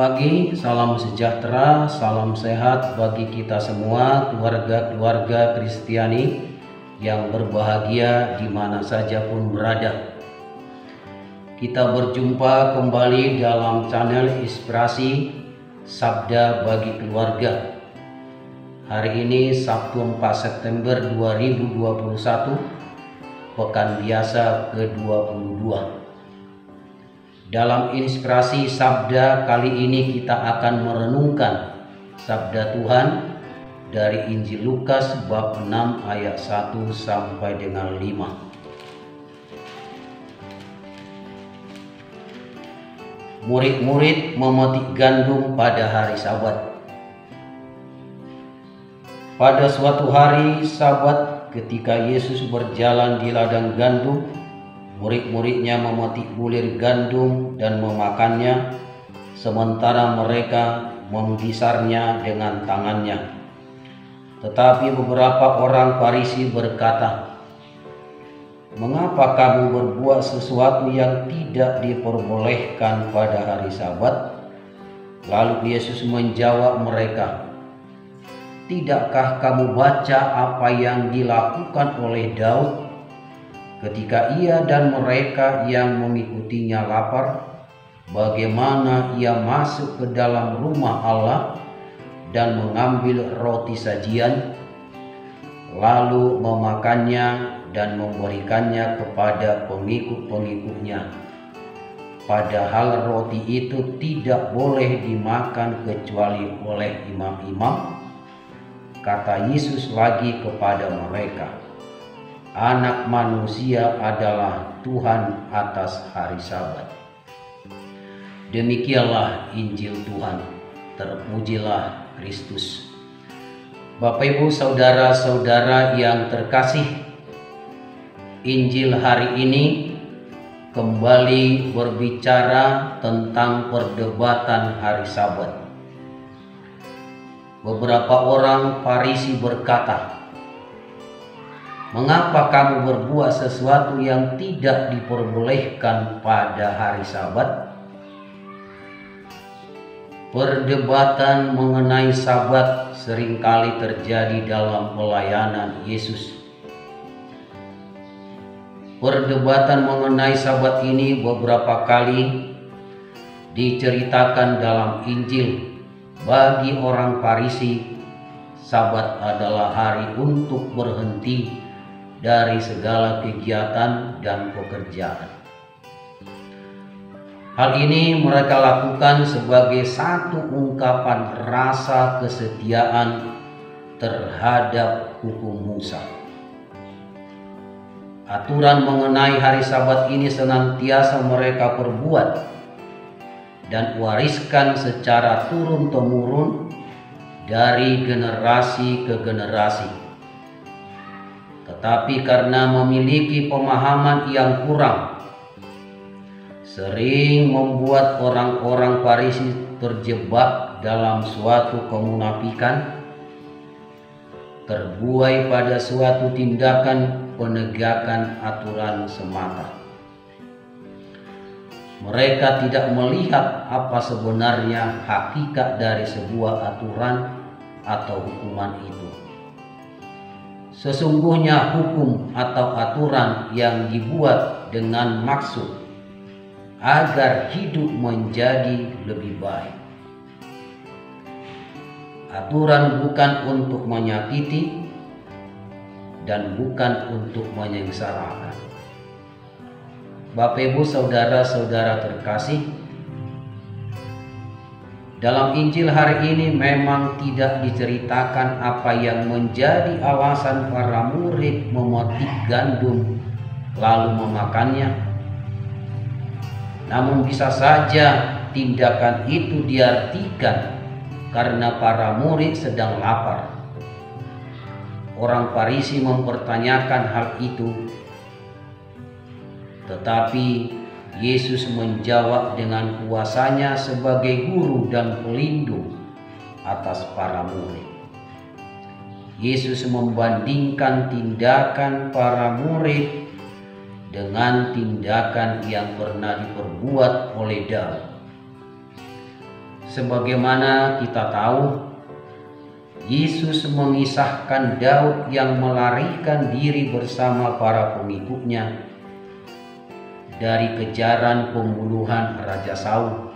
pagi, salam sejahtera, salam sehat bagi kita semua, keluarga-keluarga Kristiani yang berbahagia di mana saja pun berada. Kita berjumpa kembali dalam channel Inspirasi Sabda Bagi Keluarga. Hari ini Sabtu 4 September 2021, Pekan Biasa ke-22. Dalam Inspirasi Sabda kali ini kita akan merenungkan Sabda Tuhan dari Injil Lukas bab 6 ayat 1 sampai dengan 5. Murid-murid memetik gandum pada hari Sabat. Pada suatu hari Sabat ketika Yesus berjalan di ladang gandum, murid-muridnya memetik bulir gandum dan memakannya, sementara mereka menggisarnya dengan tangannya. Tetapi beberapa orang Farisi berkata, "Mengapa kamu berbuat sesuatu yang tidak diperbolehkan pada hari Sabat?" Lalu Yesus menjawab mereka, "Tidakkah kamu baca apa yang dilakukan oleh Daud ketika ia dan mereka yang mengikutinya lapar, bagaimana ia masuk ke dalam rumah Allah dan mengambil roti sajian, lalu memakannya dan memberikannya kepada pengikut-pengikutnya. Padahal roti itu tidak boleh dimakan kecuali oleh imam-imam." Kata Yesus lagi kepada mereka, "Anak manusia adalah Tuhan atas hari Sabat." Demikianlah Injil Tuhan. Terpujilah Kristus. Bapak Ibu saudara-saudara yang terkasih, Injil hari ini kembali berbicara tentang perdebatan hari Sabat. Beberapa orang Farisi berkata, "Mengapa kamu berbuat sesuatu yang tidak diperbolehkan pada hari Sabat?" Perdebatan mengenai Sabat seringkali terjadi dalam pelayanan Yesus. Perdebatan mengenai Sabat ini beberapa kali diceritakan dalam Injil. Bagi orang Farisi, Sabat adalah hari untuk berhenti dari segala kegiatan dan pekerjaan. Hal ini mereka lakukan sebagai satu ungkapan rasa kesetiaan terhadap hukum Musa. Aturan mengenai hari Sabat ini senantiasa mereka perbuat dan wariskan secara turun-temurun dari generasi ke generasi. Tetapi karena memiliki pemahaman yang kurang, sering membuat orang-orang Farisi terjebak dalam suatu kemunafikan, terbuai pada suatu tindakan penegakan aturan semata. Mereka tidak melihat apa sebenarnya hakikat dari sebuah aturan atau hukuman itu. Sesungguhnya hukum atau aturan yang dibuat dengan maksud agar hidup menjadi lebih baik. Aturan bukan untuk menyakiti dan bukan untuk menyengsarakan. Bapak Ibu saudara-saudara terkasih, dalam Injil hari ini memang tidak diceritakan apa yang menjadi alasan para murid memetik gandum lalu memakannya. Namun bisa saja tindakan itu diartikan karena para murid sedang lapar. Orang Farisi mempertanyakan hal itu, tetapi Yesus menjawab dengan kuasanya sebagai guru dan pelindung atas para murid. Yesus membandingkan tindakan para murid dengan tindakan yang pernah diperbuat oleh Daud. Sebagaimana kita tahu, Yesus mengisahkan Daud yang melarikan diri bersama para pengikutnya dari kejaran pembunuhan Raja Saul.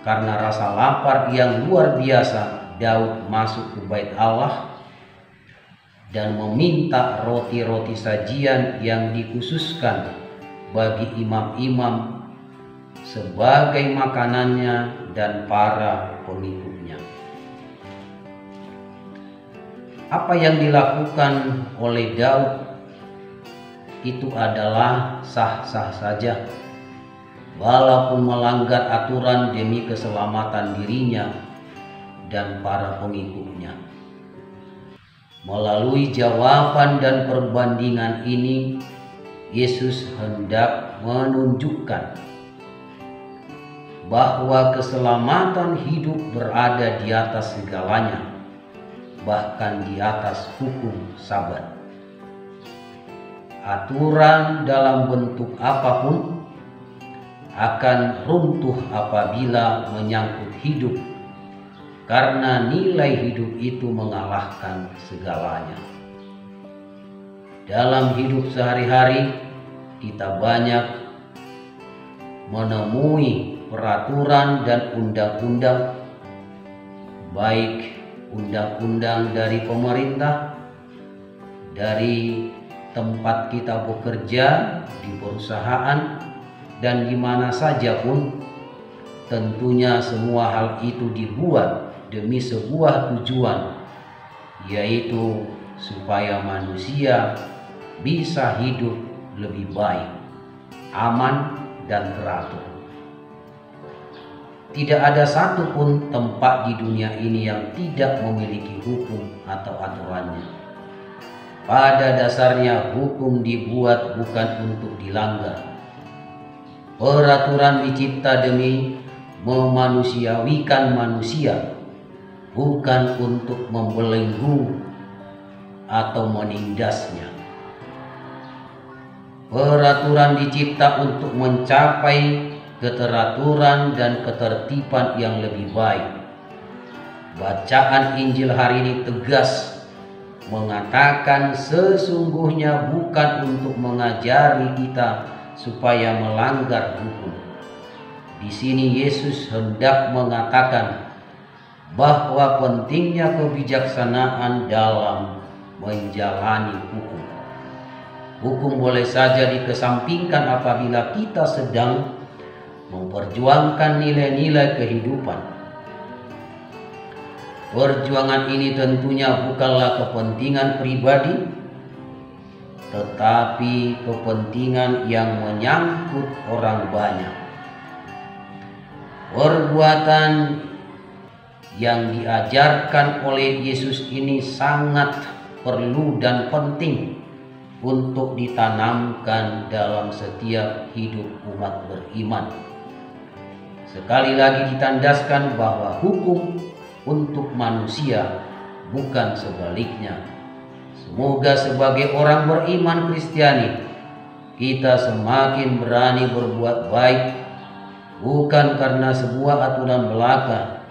Karena rasa lapar yang luar biasa, Daud masuk ke bait Allah dan meminta roti-roti sajian yang dikhususkan bagi imam-imam sebagai makanannya dan para pengikutnya. Apa yang dilakukan oleh Daud itu adalah sah-sah saja, walaupun melanggar aturan demi keselamatan dirinya dan para pengikutnya. Melalui jawaban dan perbandingan ini, Yesus hendak menunjukkan bahwa keselamatan hidup berada di atas segalanya, bahkan di atas hukum Sabat. Aturan dalam bentuk apapun akan runtuh apabila menyangkut hidup, karena nilai hidup itu mengalahkan segalanya. Dalam hidup sehari-hari, kita banyak menemui peraturan dan undang-undang, baik undang-undang dari pemerintah, dari tempat kita bekerja, di perusahaan, dan di mana saja pun. Tentunya semua hal itu dibuat demi sebuah tujuan, yaitu supaya manusia bisa hidup lebih baik, aman, dan teratur. Tidak ada satupun tempat di dunia ini yang tidak memiliki hukum atau aturannya. Pada dasarnya hukum dibuat bukan untuk dilanggar. Peraturan dicipta demi memanusiawikan manusia, bukan untuk membelenggu atau menindasnya. Peraturan dicipta untuk mencapai keteraturan dan ketertiban yang lebih baik. Bacaan Injil hari ini tegas mengatakan sesungguhnya bukan untuk mengajari kita supaya melanggar hukum. Di sini Yesus hendak mengatakan bahwa pentingnya kebijaksanaan dalam menjalani hukum. Hukum boleh saja dikesampingkan apabila kita sedang memperjuangkan nilai-nilai kehidupan. Perjuangan ini tentunya bukanlah kepentingan pribadi, tetapi kepentingan yang menyangkut orang banyak. Perbuatan yang diajarkan oleh Yesus ini sangat perlu dan penting untuk ditanamkan dalam setiap hidup umat beriman. Sekali lagi ditandaskan bahwa hukum untuk manusia, bukan sebaliknya. Semoga sebagai orang beriman Kristiani, kita semakin berani berbuat baik, bukan karena sebuah aturan belaka,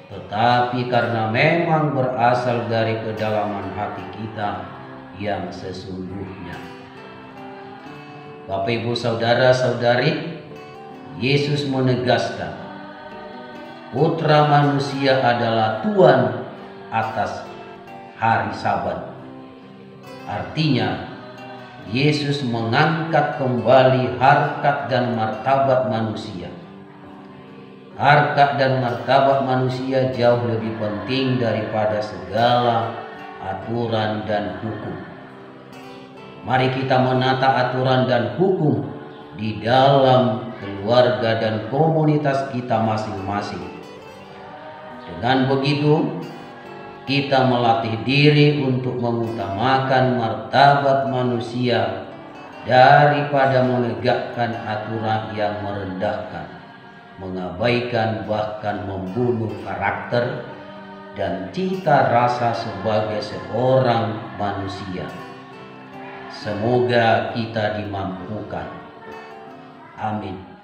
tetapi karena memang berasal dari kedalaman hati kita yang sesungguhnya. Bapak, Ibu, saudara-saudari, Yesus menegaskan Putra Manusia adalah Tuhan atas hari Sabat. Artinya, Yesus mengangkat kembali harkat dan martabat manusia. Harkat dan martabat manusia jauh lebih penting daripada segala aturan dan hukum. Mari kita menata aturan dan hukum di dalam keluarga dan komunitas kita masing-masing. Dengan begitu, kita melatih diri untuk mengutamakan martabat manusia daripada menegakkan aturan yang merendahkan, mengabaikan bahkan membunuh karakter dan cita rasa sebagai seorang manusia. Semoga kita dimampukan. Amin.